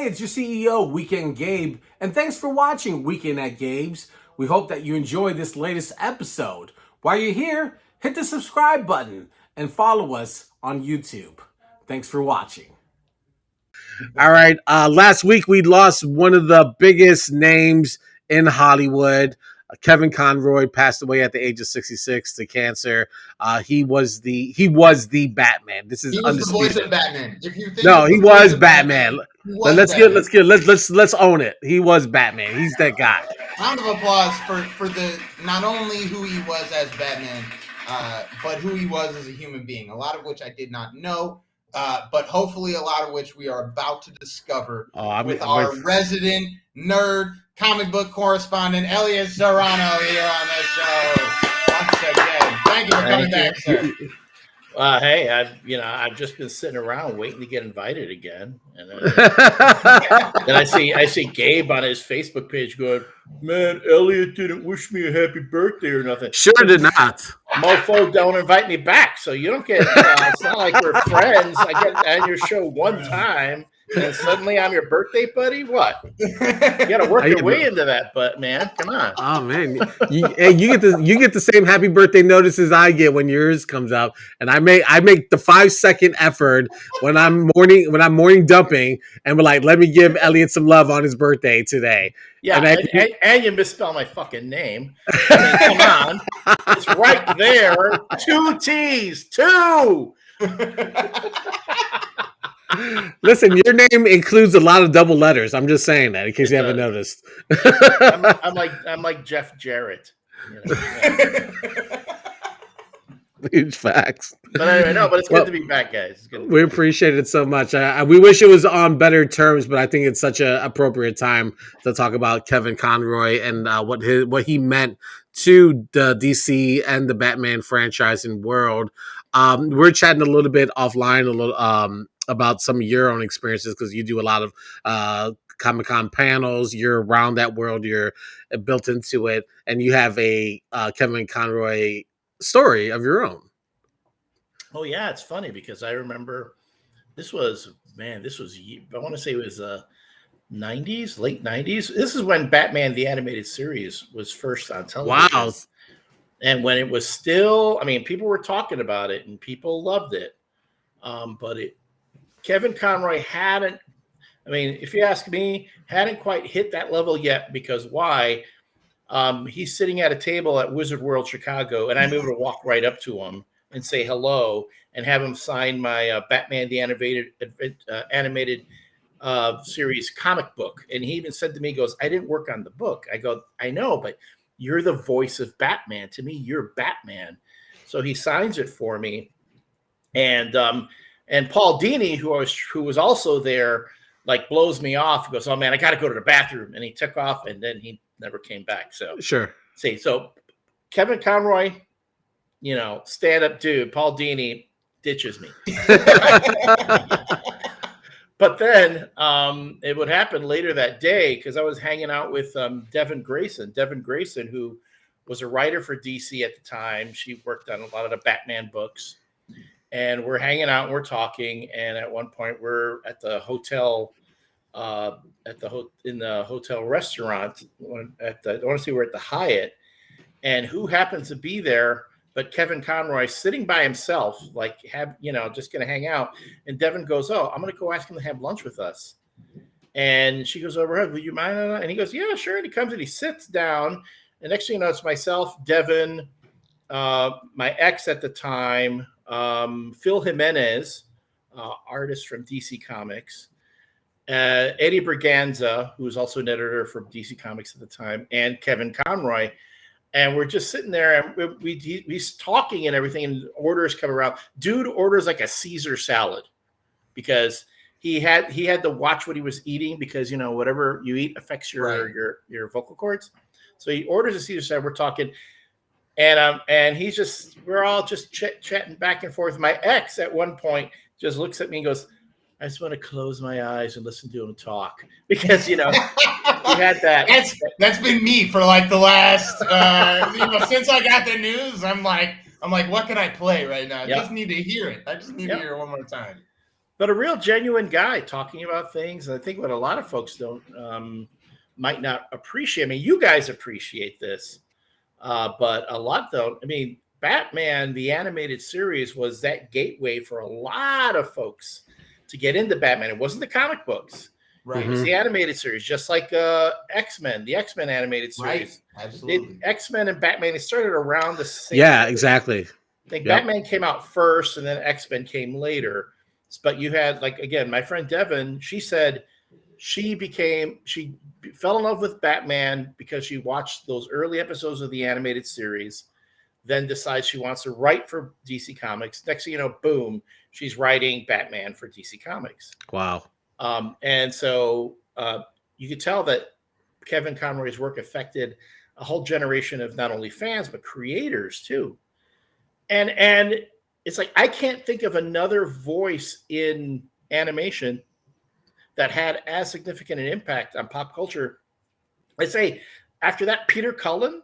Hey, it's your CEO, Weekend Gabe, and thanks for watching Weekend at Gabe's. We hope that you enjoyed this latest episode. While you're here, hit the subscribe button and follow us on YouTube. Thanks for watching. All right. Last week we lost one of the biggest names in Hollywood. Kevin Conroy passed away at the age of 66 to cancer. He was the Batman. This is he was undisputed. The voice of Batman. If you think no, he was Batman. Let's own it. He was Batman. He's that guy. Round of applause for the not only who he was as Batman, but who he was as a human being. A lot of which I did not know. But hopefully a lot of which we are about to discover with our resident nerd comic book correspondent, Elliott Serrano, here on the show. Once again, thank you for coming back, sir. Hey, I've just been sitting around waiting to get invited again, and then I see Gabe on his Facebook page going, "Man, Elliott didn't wish me a happy birthday or nothing." Sure did not. Mofo don't invite me back, so you don't get. It's not like we're friends. I get on your show one time, and suddenly I'm your birthday buddy. What? You got to work your way into that, but man, come on. Oh man, you get the same happy birthday notices I get when yours comes out, and I make the 5-second effort when I'm morning dumping, and we're like, let me give Elliott some love on his birthday today. Yeah, and you misspell my fucking name. I mean, come on. It's right there. 2 T's. 2. Listen, your name includes a lot of double letters. I'm just saying that in case you haven't noticed. I'm like Jeff Jarrett. Huge facts. But anyway, but it's good to be back, guys. We appreciate it so much. We wish it was on better terms, but I think it's such an appropriate time to talk about Kevin Conroy and what he meant to the DC and the Batman franchise and world. We're chatting a little bit offline, about some of your own experiences because you do a lot of Comic-Con panels. You're around that world. You're built into it, and you have a Kevin Conroy story of your own. Oh yeah, it's funny because I remember this was I want to say it was 90s, late 90s. This is when Batman the Animated Series was first on television. Wow. And when it was still, I mean, people were talking about it and people loved it. But Kevin Conroy hadn't, I mean, if you ask me, hadn't quite hit that level yet because why? He's sitting at a table at Wizard World Chicago, and I'm able to walk right up to him and say hello and have him sign my Batman the Animated Series comic book. And he even said to me, he goes, "I didn't work on the book." I go, "I know, but you're the voice of Batman. To me, you're Batman." So he signs it for me. And Paul Dini, who was also there, like blows me off. He goes, "Oh man, I got to go to the bathroom." And he took off, and then he never came back. So sure. So Kevin Conroy, stand up dude. Paul Dini ditches me. But then it would happen later that day because I was hanging out with Devin Grayson. Devin Grayson, who was a writer for DC at the time. She worked on a lot of the Batman books. And we're hanging out and we're talking. And at one point we're at the hotel, in the hotel restaurant. I want to say we're at the Hyatt. And who happens to be there but Kevin Conroy sitting by himself, like just going to hang out. And Devin goes, "Oh, I'm going to go ask him to have lunch with us." And she goes over, "Would you mind?" And he goes, "Yeah, sure." And he comes and he sits down. And next thing you know, it's myself, Devin, my ex at the time, Phil Jimenez, artist from DC Comics, Eddie Berganza, who was also an editor for DC Comics at the time, and Kevin Conroy. And we're just sitting there, and he's talking and everything, and orders come around. Dude orders like a Caesar salad because he had to watch what he was eating because whatever you eat affects your vocal cords. So he orders a Caesar salad. We're talking, and we're all just chatting back and forth. My ex at one point just looks at me and goes, "I just want to close my eyes and listen to him talk," because he had that. That's been me for like the last since I got the news. I'm like, what can I play right now? I just need to hear it. I just need to hear it one more time. but a real genuine guy talking about things. I think what a lot of folks don't might not appreciate. I mean, you guys appreciate this, but a lot don't. I mean, Batman, the animated series, was that gateway for a lot of folks to get into Batman. It wasn't the comic books. Right. It was the animated series, just like X-Men, the X-Men animated series. Right. Absolutely. X-Men and Batman, it started around the same Yeah, time. exactly. I think Batman came out first and then X-Men came later. But you had, like, again, my friend Devin, she said she fell in love with Batman because she watched those early episodes of the animated series, then decides she wants to write for DC Comics. Next thing you know, boom, she's writing Batman for DC Comics. Wow. And so you could tell that Kevin Conroy's work affected a whole generation of not only fans, but creators too. And it's like, I can't think of another voice in animation that had as significant an impact on pop culture. I'd say after that, Peter Cullen,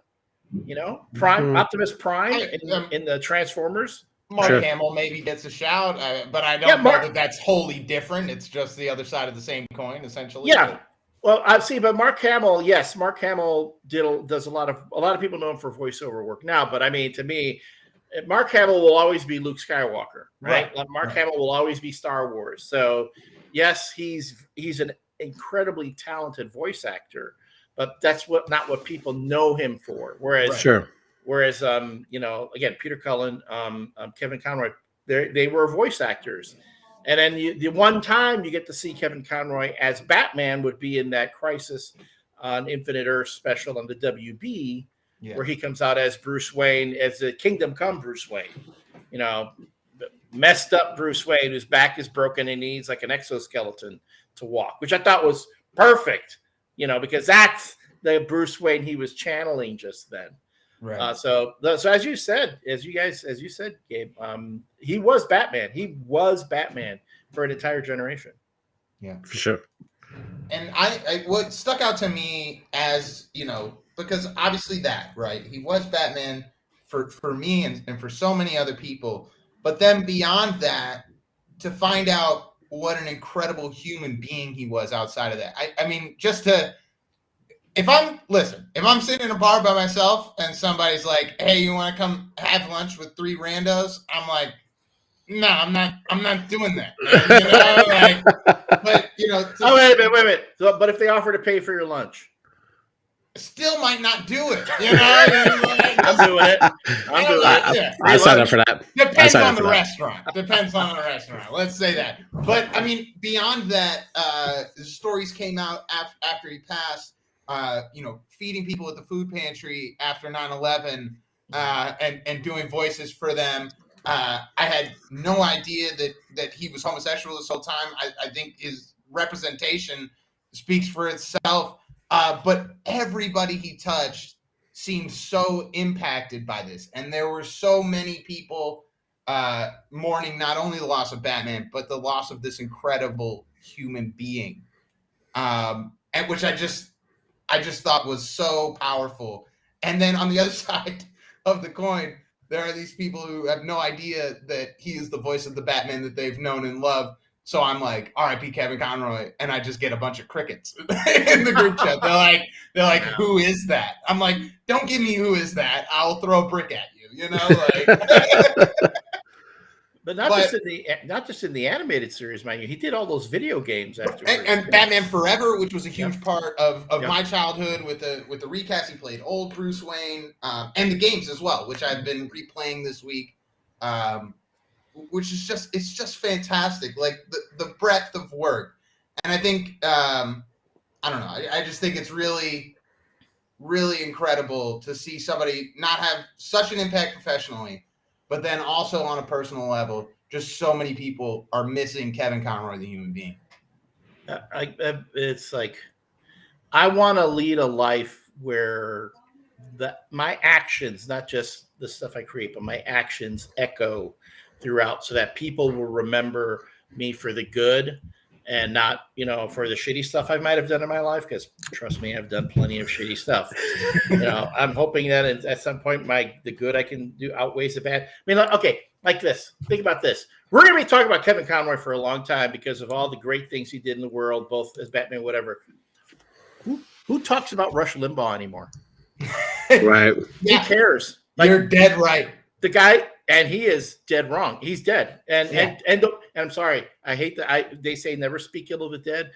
Prime, Optimus Prime in the Transformers. Mark Hamill maybe gets a shout, but I don't know that that's wholly different. It's just the other side of the same coin, essentially. Yeah. Well, I see, but Mark Hamill, yes, Mark Hamill does a lot of people know him for voiceover work now, but I mean, to me, Mark Hamill will always be Luke Skywalker, right? Mark Hamill will always be Star Wars. So, yes, he's an incredibly talented voice actor, but that's not what people know him for. Whereas, again, Peter Cullen, Kevin Conroy, they were voice actors. And then the one time you get to see Kevin Conroy as Batman would be in that Crisis on Infinite Earth special on the WB, where he comes out as Bruce Wayne, as the Kingdom Come Bruce Wayne, messed up Bruce Wayne, whose back is broken and needs like an exoskeleton to walk, which I thought was perfect, because that's the Bruce Wayne he was channeling just then. Right. So as you said, Gabe, he was Batman. He was Batman for an entire generation. Yeah, for sure. And I what stuck out to me as, because obviously he was Batman for me and for so many other people. But then beyond that, to find out what an incredible human being he was outside of that. I mean, if I'm sitting in a bar by myself and somebody's like, "Hey, you want to come have lunch with 3 randos?" I'm like, "No, I'm not doing that." But wait a minute. So, but if they offer to pay for your lunch, still might not do it. I'm doing it. I signed up for that. Depends on the restaurant. Let's say that. But I mean, beyond that, stories came out after he passed. Feeding people at the food pantry after 9/11, and doing voices for them. I had no idea that he was homosexual this whole time. I think his representation speaks for itself. But everybody he touched seemed so impacted by this. And there were so many people mourning not only the loss of Batman, but the loss of this incredible human being. And which I just thought was so powerful. And then on the other side of the coin, there are these people who have no idea that he is the voice of the Batman that they've known and loved. So I'm like, R.I.P. Kevin Conroy, and I just get a bunch of crickets in the group chat. They're like, who is that? I'm like, don't give me who is that. I'll throw a brick at you. But not just in the animated series, man. He did all those video games afterwards. And Batman Forever, which was a huge part of my childhood with the recast. He played old Bruce Wayne, and the games as well, which I've been replaying this week. Which is just fantastic. Like the breadth of work. And I think I don't know. I just think it's really, really incredible to see somebody not have such an impact professionally, but then also on a personal level, just so many people are missing Kevin Conroy, the human being. It's like, I want to lead a life where my actions, not just the stuff I create, but my actions echo throughout, so that people will remember me for the good and not, for the shitty stuff I might have done in my life. Because trust me, I've done plenty of shitty stuff. I'm hoping that at some point the good I can do outweighs the bad. I mean, okay, like this. Think about this. We're going to be talking about Kevin Conroy for a long time because of all the great things he did in the world, both as Batman, whatever. Who talks about Rush Limbaugh anymore? Right. Who cares? You're dead right. The guy, and he is dead wrong. He's dead. And I'm sorry. I hate that. They say never speak ill of the dead.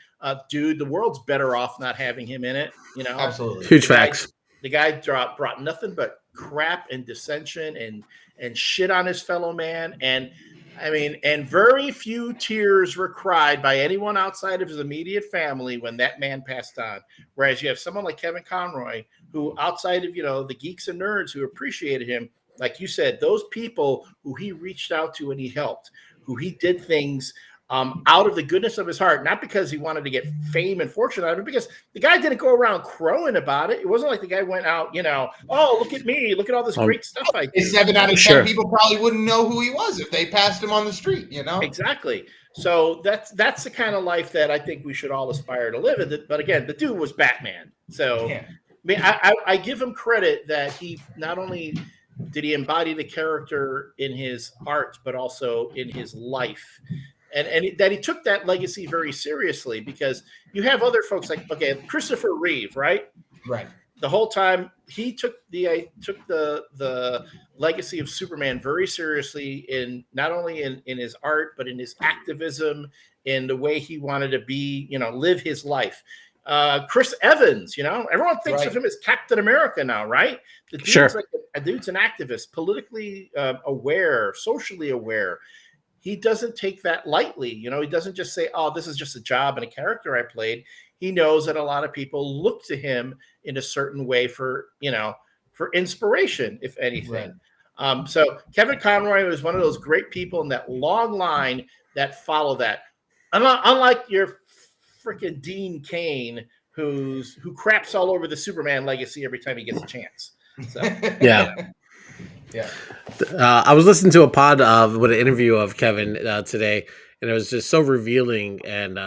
Dude, the world's better off not having him in it. Absolutely. Huge facts. The guy brought nothing but crap and dissension and shit on his fellow man. And very few tears were cried by anyone outside of his immediate family when that man passed on. Whereas you have someone like Kevin Conroy, who outside of, the geeks and nerds who appreciated him, like you said, those people who he reached out to and he helped, who he did things out of the goodness of his heart, not because he wanted to get fame and fortune out of it, because the guy didn't go around crowing about it. It wasn't like the guy went out, oh, look at me, look at all this great stuff I did. 7 out of 10 people probably wouldn't know who he was if they passed him on the street, Exactly. So that's the kind of life that I think we should all aspire to live. But again, the dude was Batman. So I give him credit that he not only did he embody the character in his art, but also in his life. And that he took that legacy very seriously, because you have other folks like, Christopher Reeve, right? Right. The whole time he took the legacy of Superman very seriously, in not only in his art, but in his activism, in the way he wanted to be, live his life. Chris Evans, everyone thinks of him as Captain America now, right? The dude's a dude's an activist, politically aware, socially aware. He doesn't take that lightly. He doesn't just say, oh, this is just a job and a character I played. He knows that a lot of people look to him in a certain way for inspiration, if anything. Right. So Kevin Conroy was one of those great people in that long line that follow that. Unlike your freaking Dean Cain, who craps all over the Superman legacy every time he gets a chance. So yeah. Yeah. I was listening to a pod with an interview of Kevin today, and it was just so revealing. And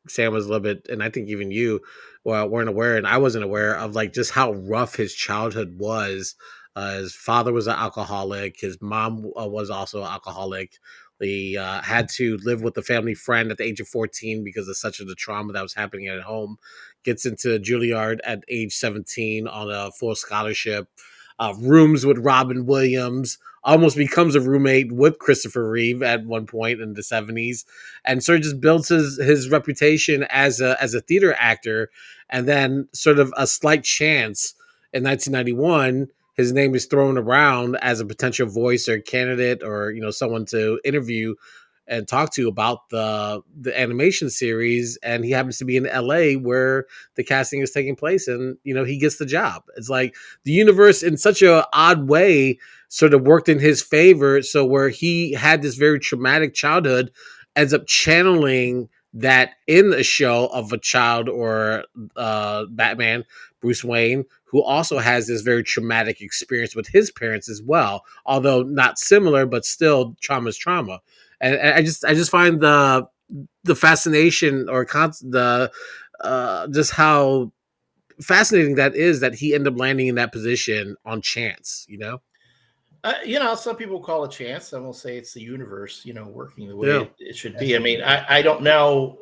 Sam was a little bit, and I think even you weren't aware, and I wasn't aware of just how rough his childhood was. His father was an alcoholic. His mom was also an alcoholic. He had to live with a family friend at the age of 14 because of such the trauma that was happening at home. Gets into Juilliard at age 17 on a full scholarship. Rooms with Robin Williams, almost becomes a roommate with Christopher Reeve at one point in the 70s, and sort of just builds his reputation as a theater actor. And then sort of a slight chance in 1991, his name is thrown around as a potential voice or candidate, or someone to interview and talk to about the animation series, and he happens to be in LA where the casting is taking place, and he gets the job. It's like the universe in such a odd way sort of worked in his favor, so where he had this very traumatic childhood ends up channeling that in a show of a child or Batman, Bruce Wayne, who also has this very traumatic experience with his parents as well, although not similar, but still trauma's trauma. And I just find the fascination or just how fascinating that is, that he ended up landing in that position on chance. Some people call it chance. Some will say it's the universe, working the way it should be. I mean, I don't know.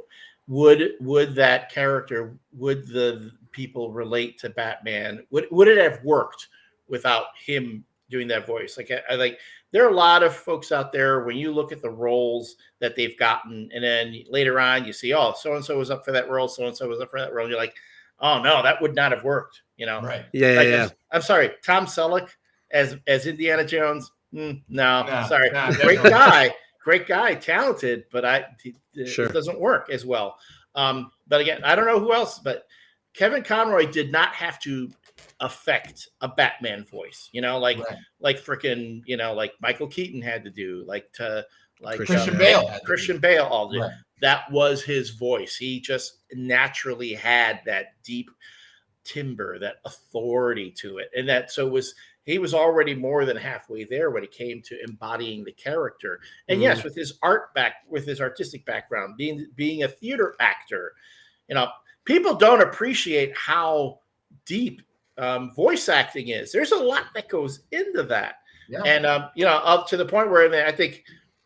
Would that character, would the people relate to Batman? Would it have worked without him doing that voice? Like there are a lot of folks out there, when you look at the roles that they've gotten, and then later on you see, oh, so-and-so was up for that role, so-and-so was up for that role. You're like, oh no, that would not have worked, Right. Yeah. I'm sorry, Tom Selleck as Indiana Jones. No, sorry. Great guy, talented, but it doesn't work as well. But again, I don't know who else, but Kevin Conroy did not have to affect a Batman voice, like freaking, like Michael Keaton had to do, like Christian Bale all did. Right. That was his voice. He just naturally had that deep timbre, that authority to it, and he was already more than halfway there when it came to embodying the character. And yes, with his artistic background, being a theater actor, people don't appreciate how deep voice acting is. There's a lot that goes into that. Yeah. And up to the point where I think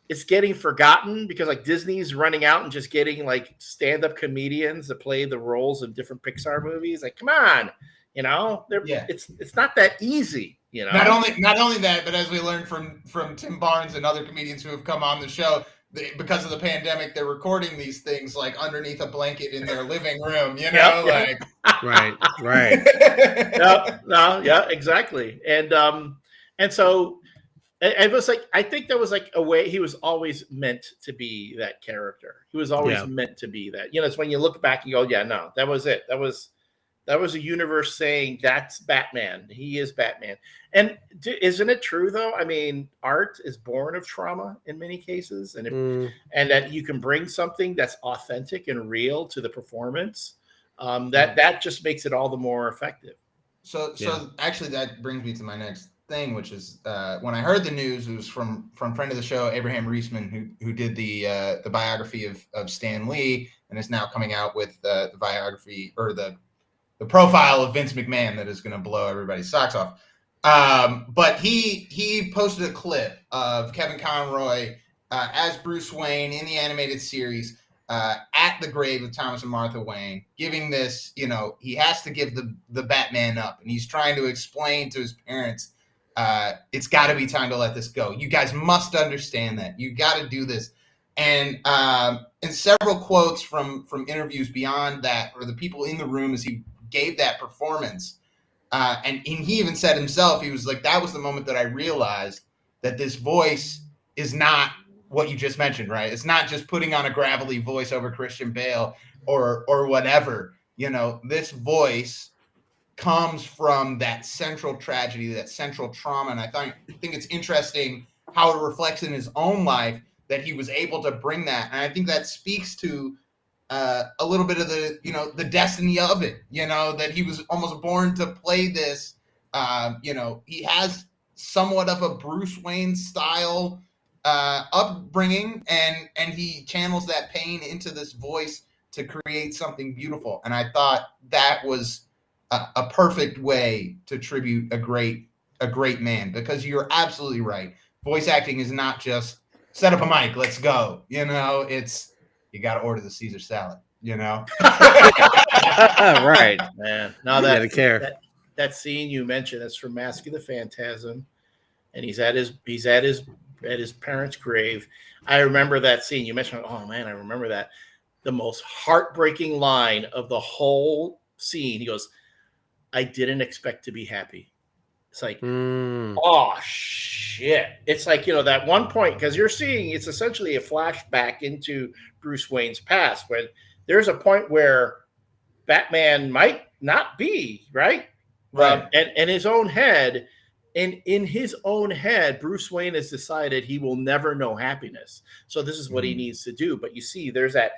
it's getting forgotten because like Disney's running out and just getting like stand-up comedians to play the roles in different Pixar movies. Like, come on, it's not that easy, Not only that, but as we learned from Tim Barnes and other comedians who have come on the show, because of the pandemic, they're recording these things like underneath a blanket in their living room. right. Yeah, exactly. And so it was like, I think there was like a way he was always meant to be that character. He was always meant to be that. It's when you look back and go, yeah, no, that was it. That was a universe saying that's Batman. He is Batman. And isn't it true though? I mean, art is born of trauma in many cases, and that you can bring something that's authentic and real to the performance. That just makes it all the more effective. So actually, that brings me to my next thing, which is when I heard the news, it was from friend of the show Abraham Reisman, who did the biography of Stan Lee, and is now coming out with the biography or the profile of Vince McMahon that is going to blow everybody's socks off. But he posted a clip of Kevin Conroy as Bruce Wayne in the animated series at the grave of Thomas and Martha Wayne, giving this, he has to give the Batman up, and he's trying to explain to his parents, it's got to be time to let this go. You guys must understand that. You got to do this. And in several quotes from interviews beyond that, or the people in the room as he gave that performance, and he even said himself, he was like, that was the moment that I realized that this voice is not what you just mentioned, right? It's not just putting on a gravelly voice over Christian Bale or whatever. This voice comes from that central tragedy, that central trauma. And I think it's interesting how it reflects in his own life that he was able to bring that. And I think that speaks to a little bit of the destiny of it, that he was almost born to play this. He has somewhat of a Bruce Wayne style upbringing, and he channels that pain into this voice to create something beautiful. And I thought that was a perfect way to tribute a great man, because you're absolutely right. Voice acting is not just set up a mic, let's go. It's, you got to order the Caesar salad, Right, man. Now that scene you mentioned, that's from Mask of the Phantasm, and he's at his parents' grave. I remember that scene you mentioned. Oh man, I remember that. The most heartbreaking line of the whole scene. He goes, "I didn't expect to be happy." It's like, oh shit. It's like, that one point, because you're seeing, it's essentially a flashback into Bruce Wayne's past, when there's a point where Batman might not be, right? And his own head, and in his own head, Bruce Wayne has decided he will never know happiness. So this is what he needs to do. But you see, there's that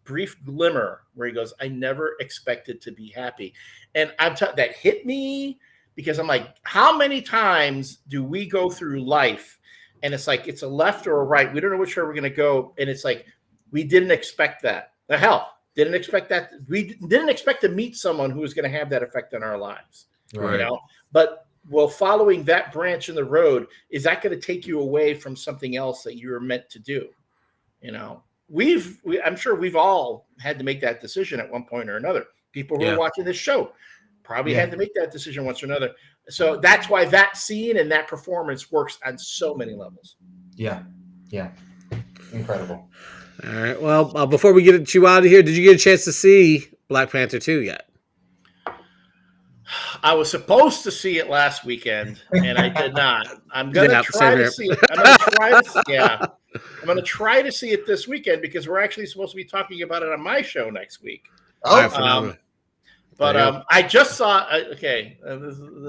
brief glimmer where he goes, I never expected to be happy. And that hit me, because I'm like, how many times do we go through life and it's like, it's a left or a right, we don't know which way we're going to go, and it's like, we didn't expect that. The hell, didn't expect that. We didn't expect to meet someone who was going to have that effect on our lives. Right. But following that branch in the road, is that going to take you away from something else that you were meant to do? I'm sure we've all had to make that decision at one point or another. People who are watching this show probably had to make that decision once or another. So that's why that scene and that performance works on so many levels. Yeah. Incredible. All right. Well, before we get you out of here, did you get a chance to see Black Panther 2 yet? I was supposed to see it last weekend, and I did not. I'm going to try to see it. I'm going to try to see it this weekend, because we're actually supposed to be talking about it on my show next week. But I just saw.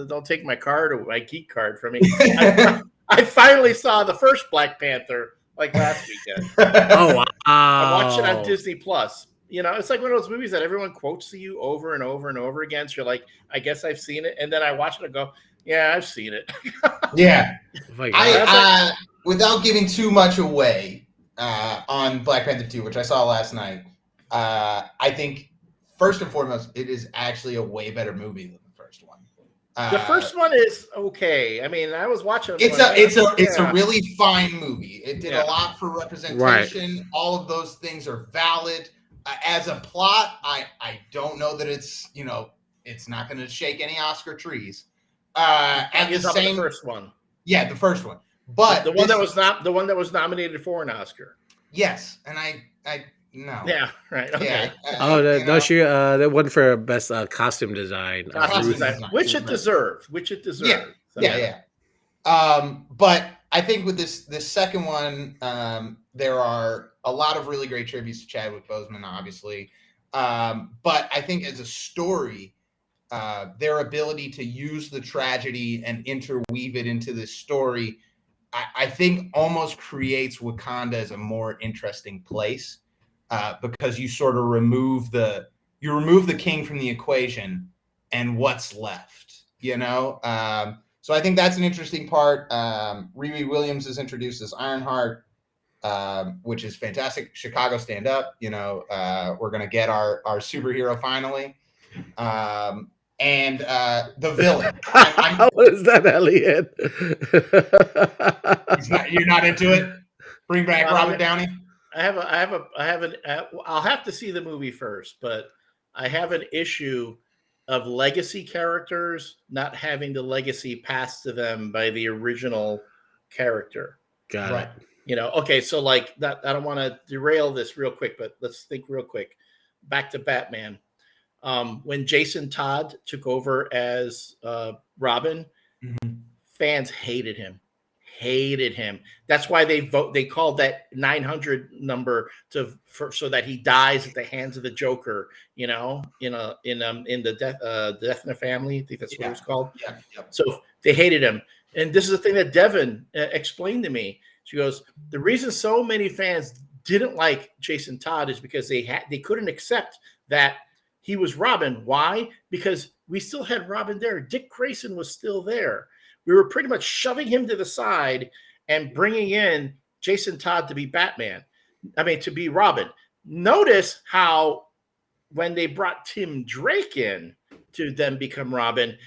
Don't take my card or my geek card from me. I finally saw the first Black Panther like last weekend. Oh wow! I watched it on Disney Plus. It's like one of those movies that everyone quotes to you over and over and over again. So you're like, I guess I've seen it, and then I watch it and go, yeah, I've seen it. Yeah. Without giving too much away on Black Panther 2, which I saw last night, I think first and foremost, it is actually a way better movie than the first one. The first one is okay. I mean, I was watching. It's a really fine movie. It did a lot for representation. Right. All of those things are valid. As a plot, I don't know that it's it's not going to shake any Oscar trees. The first one. Yeah, the first one. But the one that was nominated for an Oscar. Yes, and I no. Yeah, right. Okay. Yeah, no, she that one for best costume design. Which it deserved. Yeah. But I think with this second one, there are a lot of really great tributes to Chadwick Boseman, obviously. But I think as a story, their ability to use the tragedy and interweave it into this story, I think almost creates Wakanda as a more interesting place, because you sort of remove the king from the equation and what's left, So I think that's an interesting part. Riri Williams is introduced as Ironheart, which is fantastic. Chicago stand up. We're going to get our superhero finally. And the villain. How is that, Elliott? You're not into it? Bring back Robert Downey? I'll have to see the movie first, but I have an issue of legacy characters not having the legacy passed to them by the original character. Got it. Okay, so like that, I don't want to derail this real quick, but let's think real quick. Back to Batman. When Jason Todd took over as Robin, fans hated him. That's why they called that 900 number so that he dies at the hands of the Joker. In the Death in the Family. I think that's what it was called. Yeah. So they hated him, and this is the thing that Devin explained to me. She goes, the reason so many fans didn't like Jason Todd is because they couldn't accept that he was Robin. Why? Because we still had Robin there. Dick Grayson was still there. We were pretty much shoving him to the side and bringing in Jason Todd to be to be Robin. Notice how when they brought Tim Drake in to then become Robin,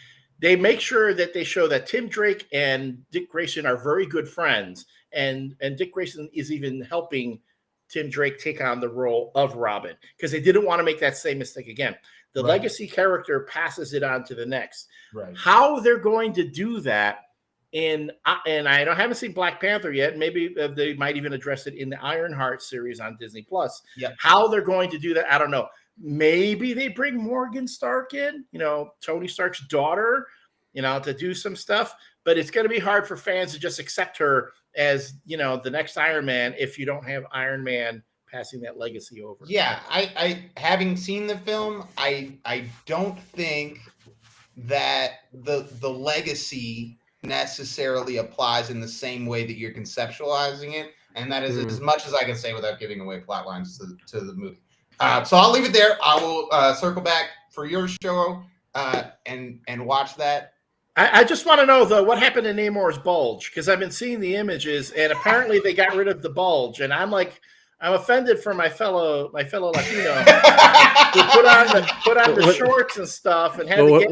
they make sure that they show that Tim Drake and Dick Grayson are very good friends. And Dick Grayson is even helping Tim Drake take on the role of Robin because they didn't want to make that same mistake again. The legacy character passes it on to the next. Right. How they're going to do that and I haven't seen Black Panther yet. Maybe they might even address it in the Ironheart series on Disney Plus. Yeah. How they're going to do that, I don't know. Maybe they bring Morgan Stark in, Tony Stark's daughter, to do some stuff. But it's going to be hard for fans to just accept her as, the next Iron Man if you don't have Iron Man passing that legacy over. Yeah, I having seen the film, I don't think that the legacy necessarily applies in the same way that you're conceptualizing it, and that is as much as I can say without giving away plot lines to the movie. So I'll leave it there. I will circle back for your show and watch that. I just want to know, though, what happened to Namor's bulge? Because I've been seeing the images, and apparently they got rid of the bulge. And I'm offended for my fellow Latino who put on the shorts and stuff and had to get.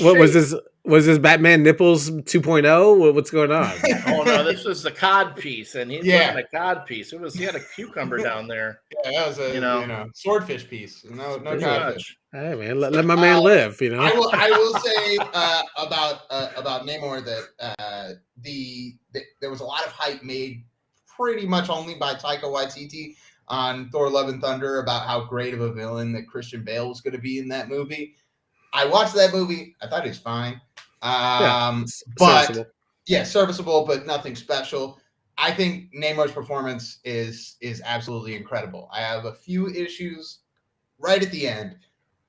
What was this? Was this Batman nipples 2.0? What's going on? Oh no, this was the cod piece, and he wasn't a cod piece. He had a cucumber down there. Yeah, that was a swordfish piece. No codfish. Hey man, let my man live. I will say about Namor that there was a lot of hype made pretty much only by Taika Waititi on Thor: Love and Thunder about how great of a villain that Christian Bale was going to be in that movie. I watched that movie. I thought he was fine. Serviceable, but nothing special. I think Namor's performance is absolutely incredible. I have a few issues right at the end.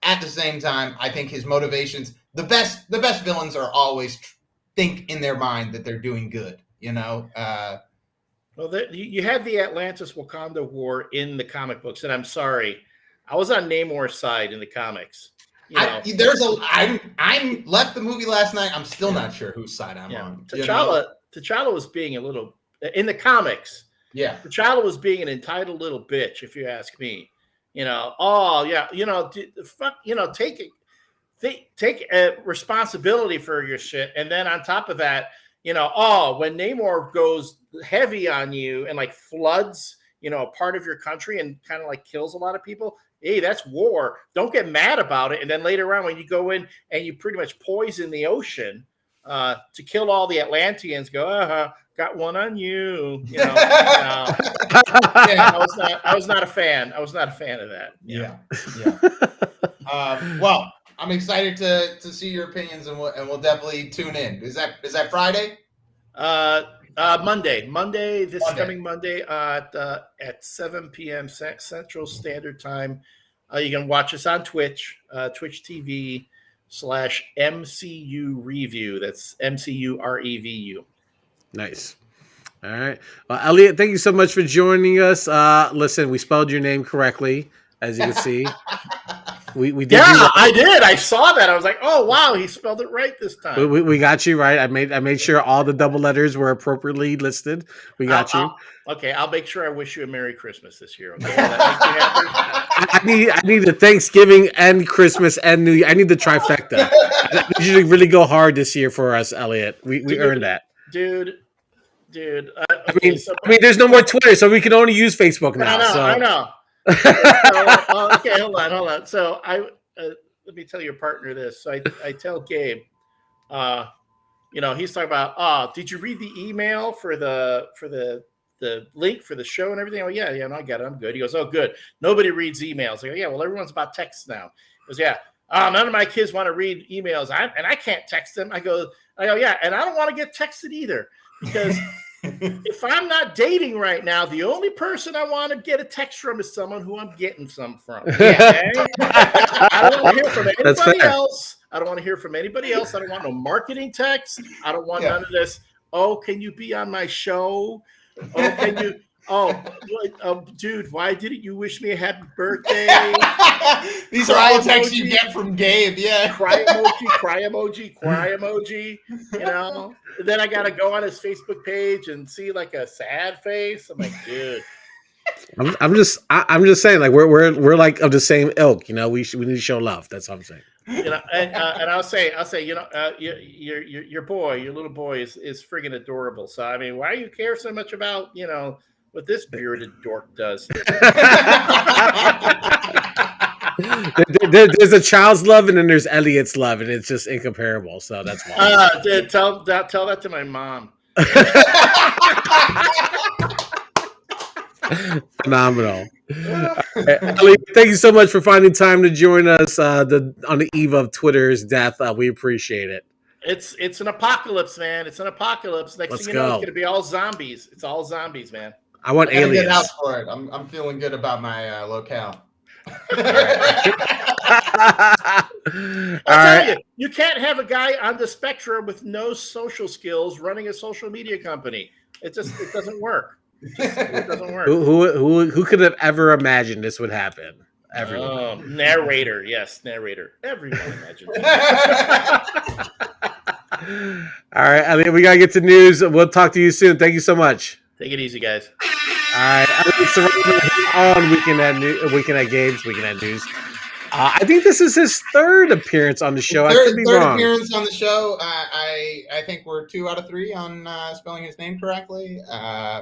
At the same time, I think his motivations, the best villains are always think in their mind that they're doing good, Well, you had the Atlantis-Wakanda War in the comic books, and I'm sorry, I was on Namor's side in the comics. I left the movie last night. I'm still not sure whose side I'm on. T'Challa was being a little in the comics. Yeah, T'Challa was being an entitled little bitch, if you ask me. Take it. take responsibility for your shit, and then on top of that, when Namor goes heavy on you and like floods, a part of your country and kind of like kills a lot of people. Hey, that's war. Don't get mad about it. And then later on, when you go in and you pretty much poison the ocean to kill all the Atlanteans, got one on you. I was not a fan. I was not a fan of that. Yeah. Well, I'm excited to see your opinions, and we'll definitely tune in. Is that Friday? Monday, coming Monday at 7 p.m. Central Standard Time. You can watch us on Twitch, Twitch TV/MCU Review. That's MCUREVU. Nice. All right. Well, Elliott, thank you so much for joining us. Listen, we spelled your name correctly, as you can see. We did. Yeah, I did. I saw that. I was like, oh wow, he spelled it right this time. We got you right. I made sure all the double letters were appropriately listed. We got you. Okay, I'll make sure I wish you a Merry Christmas this year. Okay, that makes you happy? I need a Thanksgiving and Christmas and New Year. I need the trifecta. I need you to really go hard this year for us, Elliott. We earned that, dude. Okay, I mean, there's no more Twitter, so we can only use Facebook now. I know. Okay, hold on. So let me tell your partner this. So I tell Gabe, he's talking about, did you read the email for the link for the show and everything? Oh yeah, no, I got it. I'm good. He goes, oh good. Nobody reads emails. I go, yeah, well everyone's about text now. He goes, yeah. None of my kids want to read emails. I can't text them. I go, yeah, and I don't want to get texted either because. If I'm not dating right now, the only person I want to get a text from is someone who I'm getting some from. Okay? I don't want to hear from anybody else. I don't want to hear from anybody else. I don't want no marketing text. I don't want none of this. Oh, can you be on my show? Oh, can you? Dude, why didn't you wish me a happy birthday? These are all texts you get from Gabe. Yeah. Cry emoji. And then I gotta go on his Facebook page and see like a sad face. I'm like, dude. I'm just saying, like we're like of the same ilk. We need to show love. That's what I'm saying. And I'll say, your boy, your little boy is friggin' adorable. So I mean, why do you care so much about what this bearded dork does? There's a child's love and then there's Elliott's love, and it's just incomparable. So that's why. Tell that to my mom. Phenomenal. Elliott, thank you so much for finding time to join us on the eve of Twitter's death. We appreciate it. It's an apocalypse, man. It's an apocalypse. Next thing you know, it's going to be all zombies. It's all zombies, man. I want aliens. Get out for it. I'm feeling good about my locale. You can't have a guy on the spectrum with no social skills running a social media company. It doesn't work. It doesn't work. Who could have ever imagined this would happen? Everyone. Narrator. Yes, narrator. Everyone imagined. All right, Elliott, we got to get to news. We'll talk to you soon. Thank you so much. Take it easy, guys. All right, Elliott Serrano on Weekend at Gabe's Weekend at News. I think this is his third appearance on the show. I could be wrong. Third appearance on the show. I think we're 2 out of 3 on spelling his name correctly.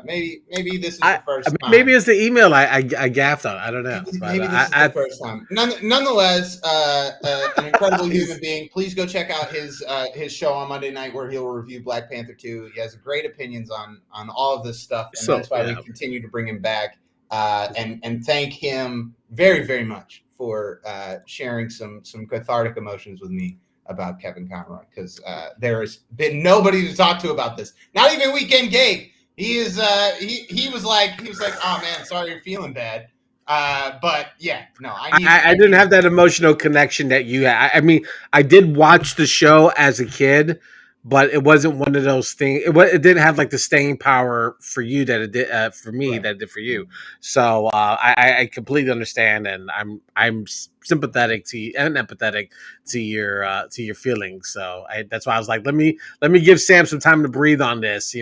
Maybe this is the first time. Maybe it's the email I gaffed on. I don't know. Maybe this is the first time. Nonetheless, an incredible human being. Please go check out his show on Monday night where he'll review Black Panther 2. He has great opinions on all of this stuff, and that's why we continue to bring him back and thank him very, very much for sharing some cathartic emotions with me about Kevin Conroy, because there has been nobody to talk to about this. Not even Weekend Gabe. He was like, oh man, sorry you're feeling bad. But yeah, no, I didn't have that emotional connection that you had. I mean, I did watch the show as a kid, but it wasn't one of those things. It didn't have like the staying power for you that it did for me, right, that it did for you. So I completely understand, and I'm sympathetic to you and empathetic to your feelings. So that's why I was like, let me give Sam some time to breathe on this.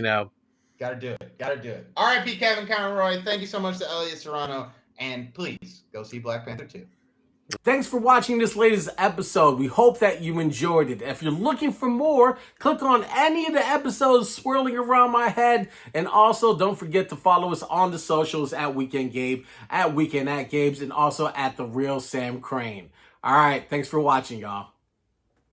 Gotta do it. R.I.P. Kevin Conroy. Thank you so much to Elliott Serrano, and please go see Black Panther 2. Thanks for watching this latest episode. We hope that you enjoyed it. If you're looking for more, click on any of the episodes swirling around my head. And also, don't forget to follow us on the socials at Weekend Gabe, at Weekend at Gabe's, and also at The Real Sam Crane. All right, thanks for watching, y'all.